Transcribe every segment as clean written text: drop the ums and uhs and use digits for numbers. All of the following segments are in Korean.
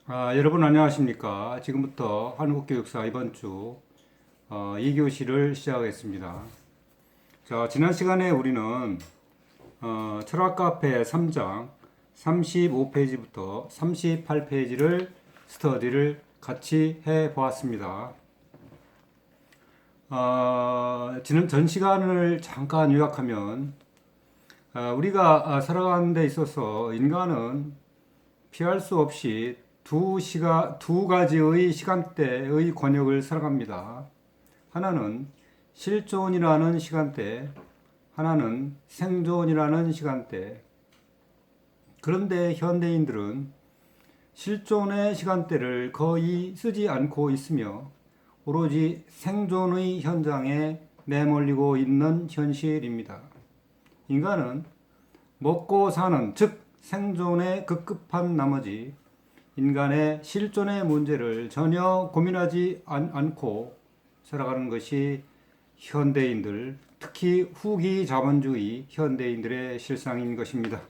여러분 안녕하십니까? 지금부터 한국교육사 이번 주 2교시를 시작하겠습니다. 자, 지난 시간에 우리는 철학 카페 3장 35페이지부터 38페이지를 스터디를 같이 해 보았습니다. 지난 전 시간을 잠깐 요약하면 우리가 살아가는 데 있어서 인간은 피할 수 없이 두 가지의 시간대의 권역을 살아갑니다. 하나는 실존이라는 시간대, 하나는 생존이라는 시간대. 그런데 현대인들은 실존의 시간대를 거의 쓰지 않고 있으며 오로지 생존의 현장에 내몰리고 있는 현실입니다. 인간은 먹고 사는, 즉 생존에 급급한 나머지 인간의 실존의 문제를 전혀 고민하지 않고 살아가는 것이 현대인들, 특히 후기 자본주의 현대인들의 실상인 것입니다.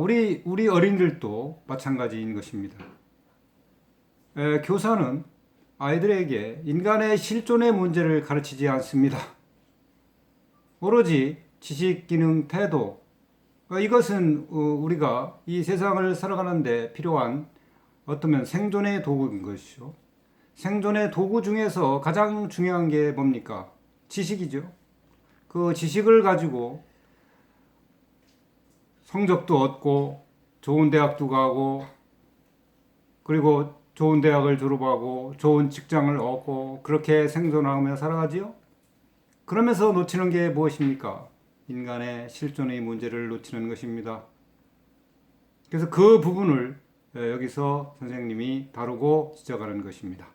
우리 어린이들도 마찬가지인 것입니다. 교사는 아이들에게 인간의 실존의 문제를 가르치지 않습니다. 오로지 지식, 기능, 태도, 이것은 우리가 이 세상을 살아가는데 필요한 어쩌면 생존의 도구인 것이죠. 생존의 도구 중에서 가장 중요한 게 뭡니까? 지식이죠. 그 지식을 가지고 성적도 얻고 좋은 대학도 가고 그리고 좋은 대학을 졸업하고 좋은 직장을 얻고 그렇게 생존하며 살아가지요. 그러면서 놓치는 게 무엇입니까? 인간의 실존의 문제를 놓치는 것입니다. 그래서 그 부분을 여기서 선생님이 다루고 지적하는 것입니다.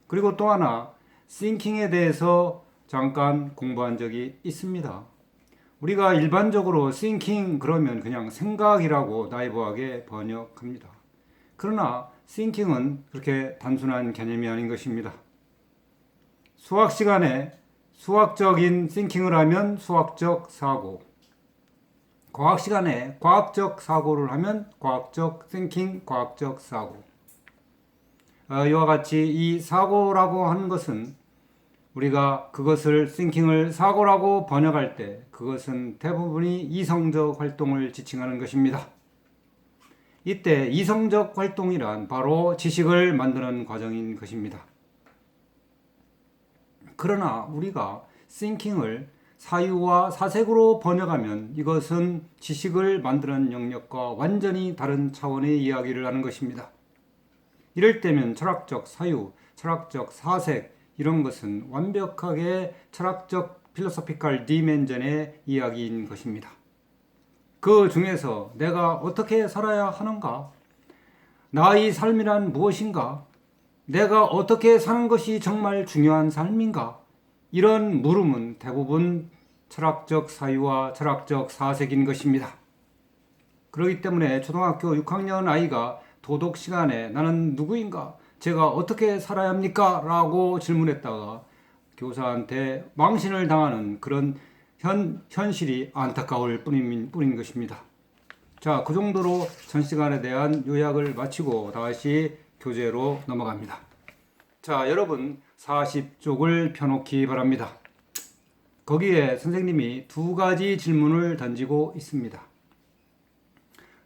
그리고 또 하나, thinking에 대해서 잠깐 공부한 적이 있습니다. 우리가 일반적으로 thinking 그러면 그냥 생각이라고 나이브하게 번역합니다. 그러나 thinking은 그렇게 단순한 개념이 아닌 것입니다. 수학 시간에 수학적인 thinking을 하면 수학적 사고, 과학 시간에 과학적 사고를 하면 과학적 thinking, 과학적 사고. 이와 같이 이 사고라고 하는 것은 우리가 그것을 thinking을 사고라고 번역할 때 그것은 대부분이 이성적 활동을 지칭하는 것입니다. 이때 이성적 활동이란 바로 지식을 만드는 과정인 것입니다. 그러나 우리가 thinking을 사유와 사색으로 번역하면 이것은 지식을 만드는 영역과 완전히 다른 차원의 이야기를 하는 것입니다. 이럴 때면 철학적 사유, 철학적 사색 이런 것은 완벽하게 철학적 필로소피컬 디멘전의 이야기인 것입니다. 그 중에서 내가 어떻게 살아야 하는가? 나의 삶이란 무엇인가? 내가 어떻게 사는 것이 정말 중요한 삶인가? 이런 물음은 대부분 철학적 사유와 철학적 사색인 것입니다. 그렇기 때문에 초등학교 6학년 아이가 도덕 시간에 나는 누구인가? 제가 어떻게 살아야 합니까? 라고 질문했다가 교사한테 망신을 당하는 그런 현실이 안타까울 뿐인 것입니다. 자, 그 정도로 전 시간에 대한 요약을 마치고 다시 교재로 넘어갑니다. 자, 여러분 40쪽을 펴놓기 바랍니다. 거기에 선생님이 두 가지 질문을 던지고 있습니다.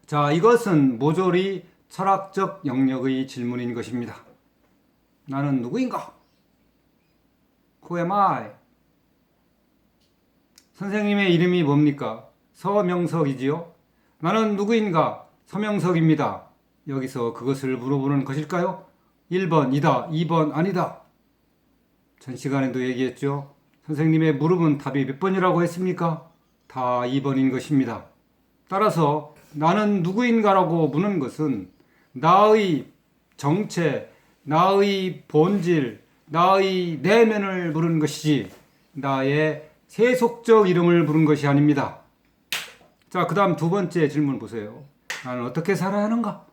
자, 이것은 모조리 철학적 영역의 질문인 것입니다. 나는 누구인가? Who am I? 선생님의 이름이 뭡니까? 서명석이지요? 나는 누구인가? 서명석입니다. 여기서 그것을 물어보는 것일까요? 1번 이다, 2번 아니다. 전 시간에도 얘기했죠. 선생님의 물음은 답이 몇 번이라고 했습니까? 다 2번인 것입니다. 따라서 나는 누구인가라고 묻는 것은 나의 정체, 나의 본질, 나의 내면을 물은 것이지 나의 세속적 이름을 물은 것이 아닙니다. 자, 그 다음 두 번째 질문 보세요. 나는 어떻게 살아야 하는가?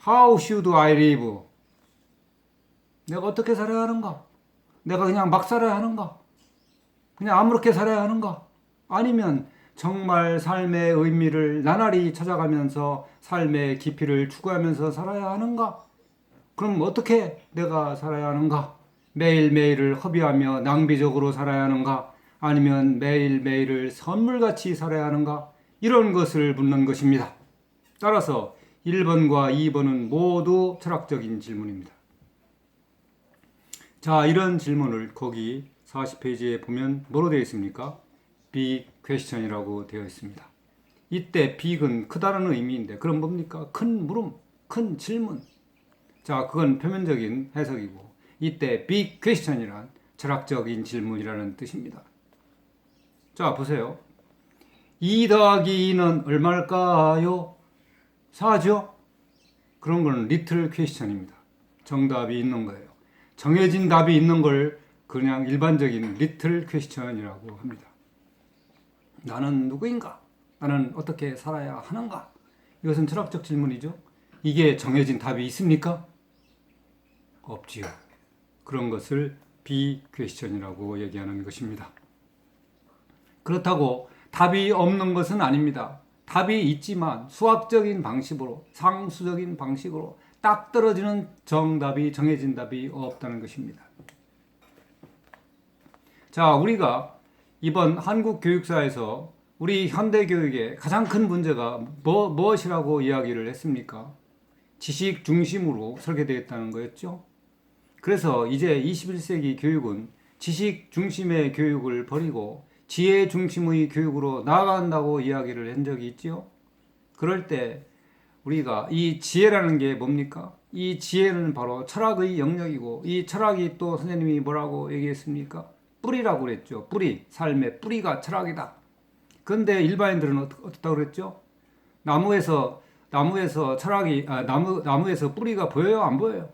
How should I live? 내가 어떻게 살아야 하는가? 내가 그냥 막 살아야 하는가? 그냥 아무렇게 살아야 하는가? 아니면 정말 삶의 의미를 나날이 찾아가면서 삶의 깊이를 추구하면서 살아야 하는가? 그럼 어떻게 내가 살아야 하는가? 매일매일을 허비하며 낭비적으로 살아야 하는가? 아니면 매일매일을 선물같이 살아야 하는가? 이런 것을 묻는 것입니다. 따라서 1번과 2번은 모두 철학적인 질문입니다. 자, 이런 질문을 거기 40페이지에 보면 뭐로 되어 있습니까? big question이라고 되어 있습니다. 이때 big은 크다는 의미인데 그럼 뭡니까? 큰 물음, 큰 질문. 자, 그건 표면적인 해석이고 이때 big question이란 철학적인 질문이라는 뜻입니다. 자, 보세요. 2 더하기 2는 얼마일까요? 4죠? 그런 거는 little question입니다. 정답이 있는 거예요. 정해진 답이 있는 걸 그냥 일반적인 little question이라고 합니다. 나는 누구인가? 나는 어떻게 살아야 하는가? 이것은 철학적 질문이죠. 이게 정해진 답이 있습니까? 없지요. 그런 것을 비퀘스천이라고 얘기하는 것입니다. 그렇다고 답이 없는 것은 아닙니다. 답이 있지만 수학적인 방식으로, 상수적인 방식으로 딱 떨어지는 정답이, 정해진 답이 없다는 것입니다. 자, 우리가 이번 한국 교육사에서 우리 현대 교육의 가장 큰 문제가 무엇이라고 이야기를 했습니까? 지식 중심으로 설계되었다는 거였죠. 그래서 이제 21세기 교육은 지식 중심의 교육을 버리고 지혜 중심의 교육으로 나아간다고 이야기를 한 적이 있죠. 그럴 때 우리가 이 지혜라는 게 뭡니까? 이 지혜는 바로 철학의 영역이고 이 철학이 또 선생님이 뭐라고 얘기했습니까? 뿌리라고 그랬죠. 뿌리, 삶의 뿌리가 철학이다. 그런데 일반인들은 어떻다고 그랬죠? 나무에서 철학이 나무에서 뿌리가 보여요? 안 보여요?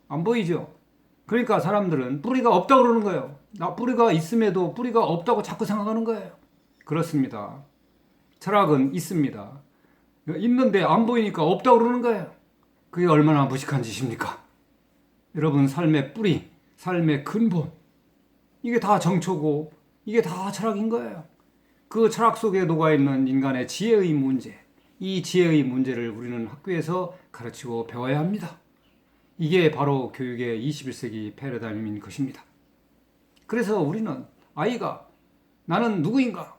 안 보이죠. 그러니까 사람들은 뿌리가 없다고 그러는 거예요. 뿌리가 있음에도 뿌리가 없다고 자꾸 생각하는 거예요. 그렇습니다. 철학은 있습니다. 있는데 안 보이니까 없다고 그러는 거예요. 그게 얼마나 무식한 짓입니까? 여러분, 삶의 뿌리, 삶의 근본, 이게 다 정초고 이게 다 철학인 거예요. 그 철학 속에 녹아있는 인간의 지혜의 문제, 이 지혜의 문제를 우리는 학교에서 가르치고 배워야 합니다. 이게 바로 교육의 21세기 패러다임인 것입니다. 그래서 우리는 아이가 나는 누구인가?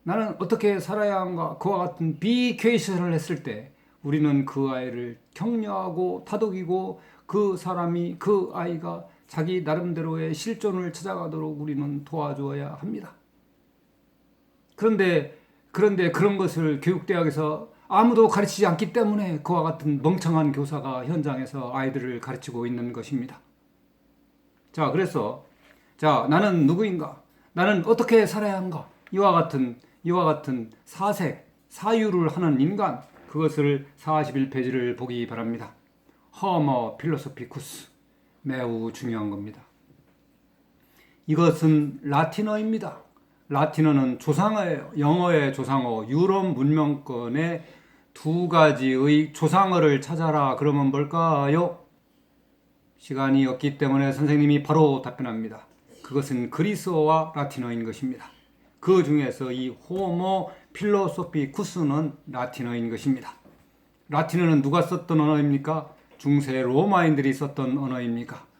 나는 어떻게 살아야 하는가? 그와 같은 비퀘이션을 했을 때 우리는 그 아이를 격려하고 다독이고 그 사람이, 그 아이가 자기 나름대로의 실존을 찾아가도록 우리는 도와줘야 합니다. 그런데 그런 것을 교육대학에서 아무도 가르치지 않기 때문에 그와 같은 멍청한 교사가 현장에서 아이들을 가르치고 있는 것입니다. 자, 그래서 나는 누구인가? 나는 어떻게 살아야 하는가? 이와 같은 사색, 사유를 하는 인간, 그것을 41페이지를 보기 바랍니다. 허머 필로소피쿠스, 매우 중요한 겁니다. 이것은 라틴어입니다. 라틴어는 조상어예요. 영어의 조상어, 유럽 문명권의 두 가지의 조상어를 찾아라. 그러면 뭘까요? 시간이 없기 때문에 선생님이 바로 답변합니다. 그것은 그리스어와 라틴어인 것입니다. 그 중에서 이 호모 필로소피쿠스는 라틴어인 것입니다. 라틴어는 누가 썼던 언어입니까? 중세 로마인들이 썼던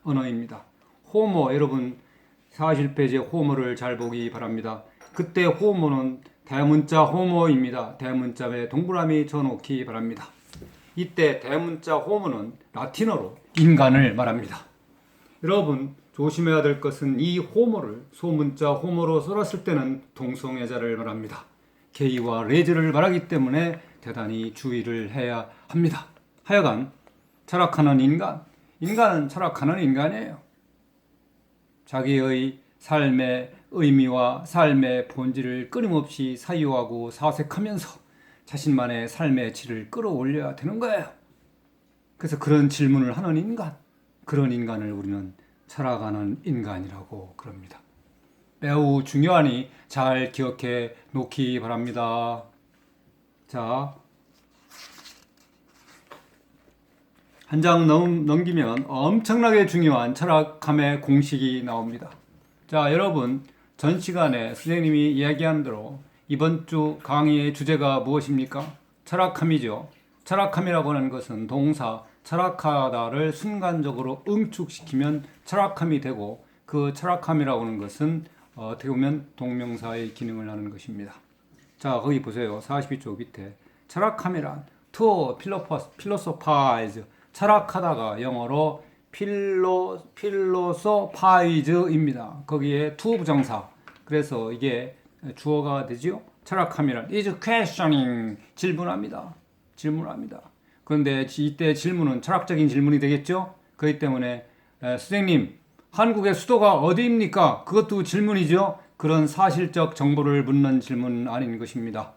언어입니다. 호모, 여러분 41페이지의 호모를 잘 보기 바랍니다. 그때 호모는 대문자 호모입니다. 대문자에 동그라미 쳐놓기 바랍니다. 이때 대문자 호모는 라틴어로 인간을 말합니다. 여러분 조심해야 될 것은 이 호모를 소문자 호모로 써놨을 때는 동성애자를 말합니다. 게이와 레즈를 말하기 때문에 대단히 주의를 해야 합니다. 하여간 철학하는 인간은 철학하는 인간이에요. 자기의 삶의 의미와 삶의 본질을 끊임없이 사유하고 사색하면서 자신만의 삶의 질을 끌어올려야 되는 거예요. 그래서 그런 질문을 하는 인간, 그런 인간을 우리는 철학하는 인간이라고 그럽니다. 매우 중요하니 잘 기억해 놓기 바랍니다. 자, 한 장 넘기면 엄청나게 중요한 철학함의 공식이 나옵니다. 자, 여러분 전 시간에 선생님이 이야기한 대로 이번 주 강의의 주제가 무엇입니까? 철학함이죠. 철학함이라고 하는 것은 동사 철학하다를 순간적으로 응축시키면 철학함이 되고, 그 철학함이라고 하는 것은 어떻게 보면 동명사의 기능을 하는 것입니다. 자, 거기 보세요. 42쪽 밑에 철학함이란 to philosophize, 철학하다가 영어로 philosophize입니다. 거기에 to 부정사. 그래서 이게 주어가 되죠. 철학함이란 is questioning, 질문합니다. 그런데 이때 질문은 철학적인 질문이 되겠죠. 그렇기 때문에 선생님, 한국의 수도가 어디입니까? 그것도 질문이죠. 그런 사실적 정보를 묻는 질문은 아닌 것입니다.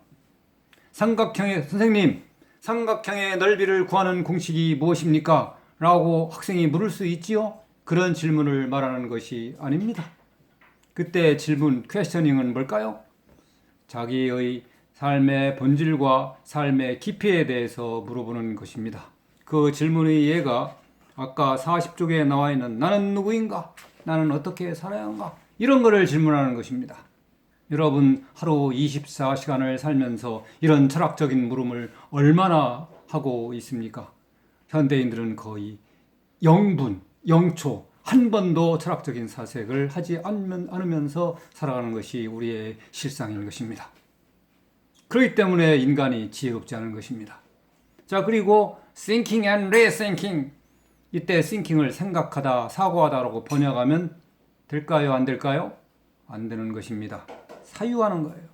선생님, 삼각형의 넓이를 구하는 공식이 무엇입니까? 라고 학생이 물을 수 있지요. 그런 질문을 말하는 것이 아닙니다. 그때 질문, 퀘스처닝은 뭘까요? 자기의 삶의 본질과 삶의 깊이에 대해서 물어보는 것입니다. 그 질문의 예가 아까 40쪽에 나와 있는 나는 누구인가? 나는 어떻게 살아야 한가? 이런 거를 질문하는 것입니다. 여러분, 하루 24시간을 살면서 이런 철학적인 물음을 얼마나 하고 있습니까? 현대인들은 거의 0분, 0초, 한 번도 철학적인 사색을 하지 않으면서 살아가는 것이 우리의 실상인 것입니다. 그렇기 때문에 인간이 지혜롭지 않은 것입니다. 자, 그리고 thinking and rethinking, 이때 thinking을 생각하다, 사고하다라고 번역하면 될까요? 안 될까요? 안 되는 것입니다. 사유하는 거예요.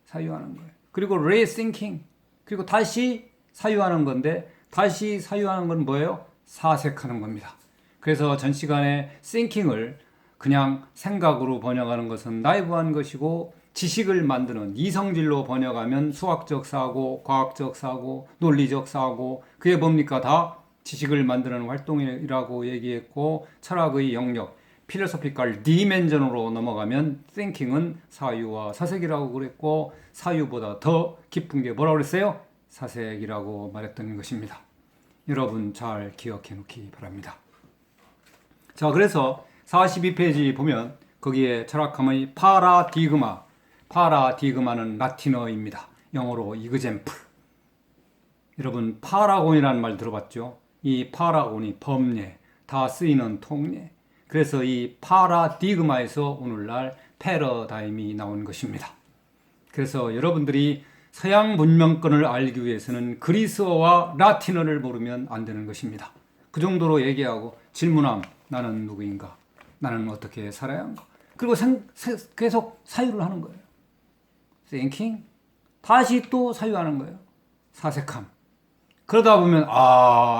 사유하는 거예요. 그리고 rethinking, 그리고 다시 사유하는 건데, 다시 사유하는 건 뭐예요? 사색하는 겁니다. 그래서 전 시간에 thinking을 그냥 생각으로 번역하는 것은 나이브한 것이고, 지식을 만드는 이성질로 번역하면 수학적 사고, 과학적 사고, 논리적 사고, 그게 뭡니까? 다 지식을 만드는 활동이라고 얘기했고, 철학의 영역, 필로소피컬 디멘전으로 넘어가면 thinking은 사유와 사색이라고 그랬고, 사유보다 더 깊은 게 뭐라고 그랬어요? 사색이라고 말했던 것입니다. 여러분 잘 기억해 놓기 바랍니다. 자, 그래서 42페이지 보면 거기에 철학함의 파라디그마는 라틴어입니다. 영어로 이그젬플. 여러분, 파라곤이라는 말 들어봤죠? 이 파라곤이 법례, 다 쓰이는 통례. 그래서 이 파라디그마에서 오늘날 패러다임이 나온 것입니다. 그래서 여러분들이 서양 문명권을 알기 위해서는 그리스어와 라틴어를 모르면 안 되는 것입니다. 그 정도로 얘기하고 질문함, 나는 누구인가? 나는 어떻게 살아야 한가? 그리고 계속 사유를 하는 거예요. thinking, 다시 또 사유하는 거예요. 사색함. 그러다 보면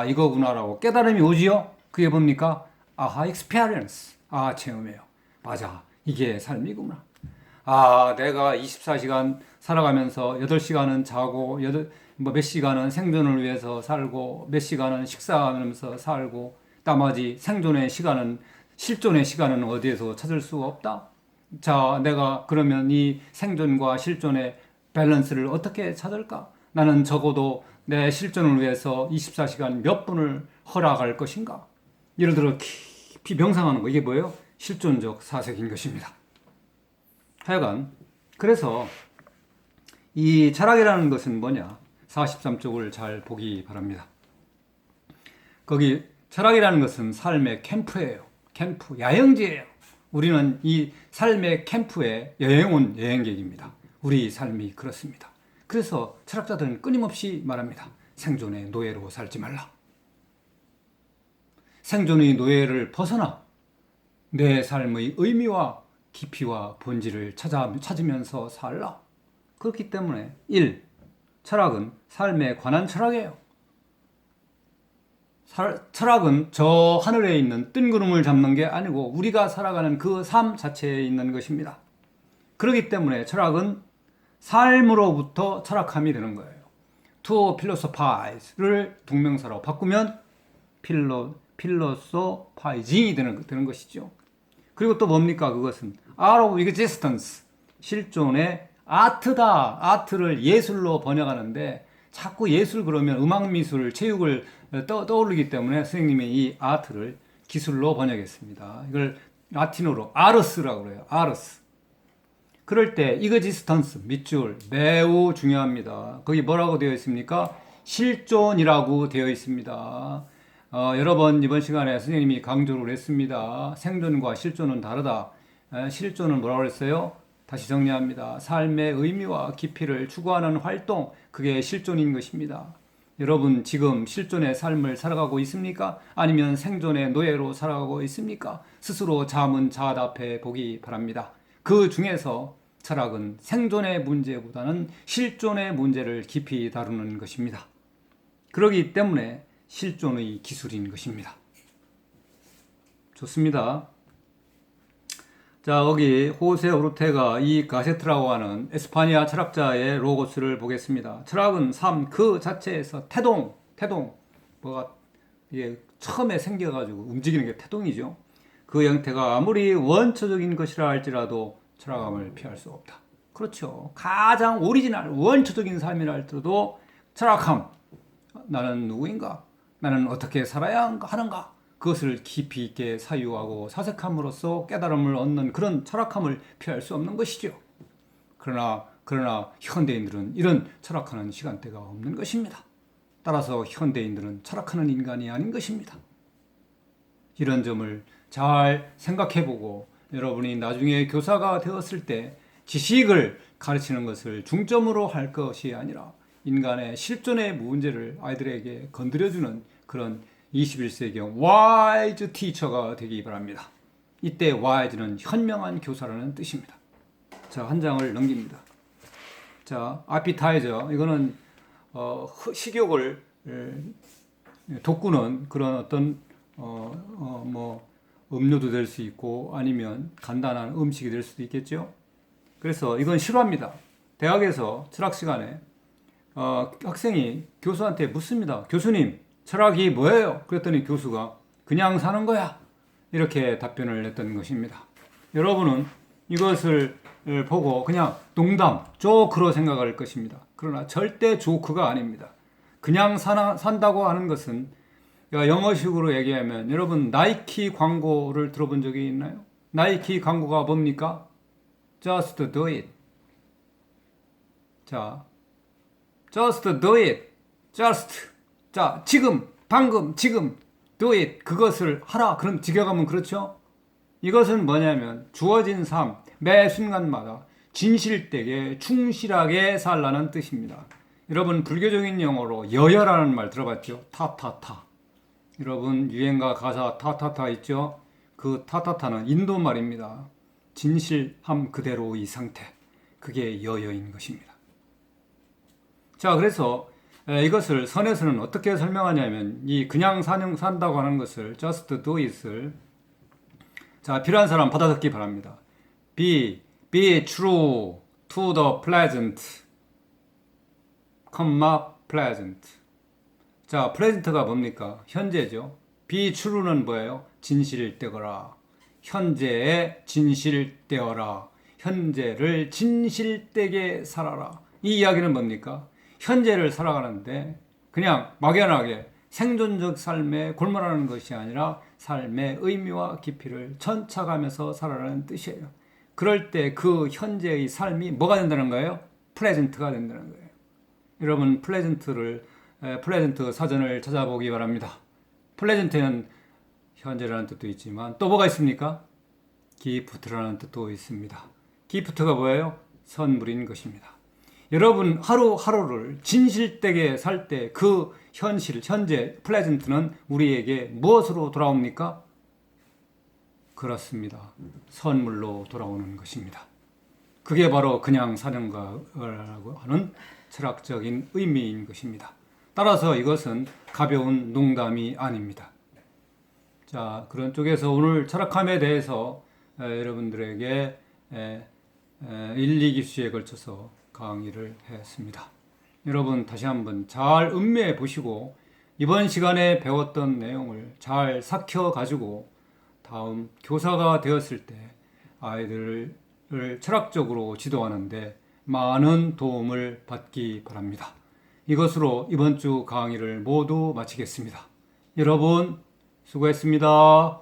이거구나라고 깨달음이 오지요. 그게 뭡니까? experience. 체험이에요. 맞아, 이게 삶이구나. 내가 24시간 살아가면서 8시간은 자고 몇 시간은 생존을 위해서 살고 몇 시간은 식사하면서 살고 나머지 생존의 시간은, 실존의 시간은 어디에서 찾을 수가 없다. 자, 내가 그러면 이 생존과 실존의 밸런스를 어떻게 찾을까? 나는 적어도 내 실존을 위해서 24시간 몇 분을 허락할 것인가? 예를 들어 깊이 명상하는 거, 이게 뭐예요? 실존적 사색인 것입니다. 하여간 그래서 이 철학이라는 것은 뭐냐? 43쪽을 잘 보기 바랍니다. 거기 철학이라는 것은 삶의 캠프예요. 캠프, 야영지예요. 우리는 이 삶의 캠프에 여행 온 여행객입니다. 우리 삶이 그렇습니다. 그래서 철학자들은 끊임없이 말합니다. 생존의 노예로 살지 말라. 생존의 노예를 벗어나 내 삶의 의미와 깊이와 본질을 찾으면서 살라. 그렇기 때문에 1. 철학은 삶에 관한 철학이에요. 철학은 저 하늘에 있는 뜬구름을 잡는 게 아니고 우리가 살아가는 그 삶 자체에 있는 것입니다. 그렇기 때문에 철학은 삶으로부터 철학함이 되는 거예요. To philosophize를 동명사로 바꾸면 philosophizing이 되는 것이죠. 그리고 또 뭡니까? 그것은 out of existence, 실존의 아트다. 아트를 예술로 번역하는데 자꾸 예술 그러면 음악미술, 체육을 떠오르기 때문에 선생님이 이 아트를 기술로 번역했습니다. 이걸 라틴어로 아르스라고 그래요. 아르스. 그럴 때 existence 밑줄 매우 중요합니다. 거기 뭐라고 되어 있습니까? 실존이라고 되어 있습니다. 여러 번 이번 시간에 선생님이 강조를 했습니다. 생존과 실존은 다르다. 실존은 뭐라고 했어요? 다시 정리합니다. 삶의 의미와 깊이를 추구하는 활동, 그게 실존인 것입니다. 여러분 지금 실존의 삶을 살아가고 있습니까? 아니면 생존의 노예로 살아가고 있습니까? 스스로 자문자답해 보기 바랍니다. 그 중에서 철학은 생존의 문제보다는 실존의 문제를 깊이 다루는 것입니다. 그렇기 때문에 실존의 기술인 것입니다. 좋습니다. 자, 여기 호세 오르테가 이 가세트라고 하는 에스파니아 철학자의 로고스를 보겠습니다. 철학은 삶 그 자체에서 태동, 뭐가 이게 처음에 생겨가지고 움직이는 게 태동이죠. 그 형태가 아무리 원초적인 것이라 할지라도 철학함을 피할 수 없다. 그렇죠. 가장 오리지널, 원초적인 삶이라 할지라도 철학함. 나는 누구인가? 나는 어떻게 살아야 하는가? 그것을 깊이 있게 사유하고 사색함으로써 깨달음을 얻는 그런 철학함을 피할 수 없는 것이죠. 그러나 현대인들은 이런 철학하는 시간대가 없는 것입니다. 따라서 현대인들은 철학하는 인간이 아닌 것입니다. 이런 점을 잘 생각해보고 여러분이 나중에 교사가 되었을 때 지식을 가르치는 것을 중점으로 할 것이 아니라 인간의 실존의 문제를 아이들에게 건드려주는 그런 21세기형 와이즈 티처가 되기 바랍니다. 이때 와이즈는 현명한 교사라는 뜻입니다. 자, 한 장을 넘깁니다. 자, 아피타이저 이거는 식욕을 돋구는 그런 어떤 뭐 음료도 될 수 있고 아니면 간단한 음식이 될 수도 있겠죠. 그래서 이건 싫어합니다. 대학에서 철학 시간에 학생이 교수한테 묻습니다. 교수님, 철학이 뭐예요? 그랬더니 교수가 그냥 사는 거야. 이렇게 답변을 했던 것입니다. 여러분은 이것을 보고 그냥 농담, 조크로 생각할 것입니다. 그러나 절대 조크가 아닙니다. 그냥 산다고 하는 것은 영어식으로 얘기하면 여러분 나이키 광고를 들어본 적이 있나요? 나이키 광고가 뭡니까? Just do it. 자, just do it. 자, 지금, 방금, 지금, do it. 그것을 하라. 그럼 직역하면 그렇죠? 이것은 뭐냐면 주어진 삶, 매 순간마다 진실되게 충실하게 살라는 뜻입니다. 여러분 불교적인 용어로 여여라는 말 들어봤죠? 타타타. 여러분 유행가 가사 타타타 있죠? 그 타타타는 인도 말입니다. 진실함 그대로의 상태. 그게 여여인 것입니다. 자, 그래서 이것을 선에서는 어떻게 설명하냐면 이 그냥 산다고 하는 것을 just do it을 자, 필요한 사람 받아듣기 바랍니다. Be true to the present, pleasant. 자, pleasant가 뭡니까? 현재죠. Be true는 뭐예요? 진실되거라. 현재에 진실되어라. 현재를 진실되게 살아라. 이 이야기는 뭡니까? 현재를 살아가는데 그냥 막연하게 생존적 삶에 골몰하는 것이 아니라 삶의 의미와 깊이를 천착하면서 살아가는 뜻이에요. 그럴 때 그 현재의 삶이 뭐가 된다는 거예요? 플레젠트가 된다는 거예요. 여러분 플레젠트 사전을 찾아보기 바랍니다. 플레젠트는 현재라는 뜻도 있지만 또 뭐가 있습니까? 기프트라는 뜻도 있습니다. 기프트가 뭐예요? 선물인 것입니다. 여러분 하루하루를 진실되게 살 때 그 현재 플레젠트는 우리에게 무엇으로 돌아옵니까? 그렇습니다. 선물로 돌아오는 것입니다. 그게 바로 그냥 사는 거라고 하는 철학적인 의미인 것입니다. 따라서 이것은 가벼운 농담이 아닙니다. 자, 그런 쪽에서 오늘 철학함에 대해서 여러분들에게 1, 2기수에 걸쳐서 강의를 했습니다. 여러분 다시 한번 잘 음미해 보시고 이번 시간에 배웠던 내용을 잘 삭혀 가지고 다음 교사가 되었을 때 아이들을 철학적으로 지도하는데 많은 도움을 받기 바랍니다. 이것으로 이번 주 강의를 모두 마치겠습니다. 여러분 수고했습니다.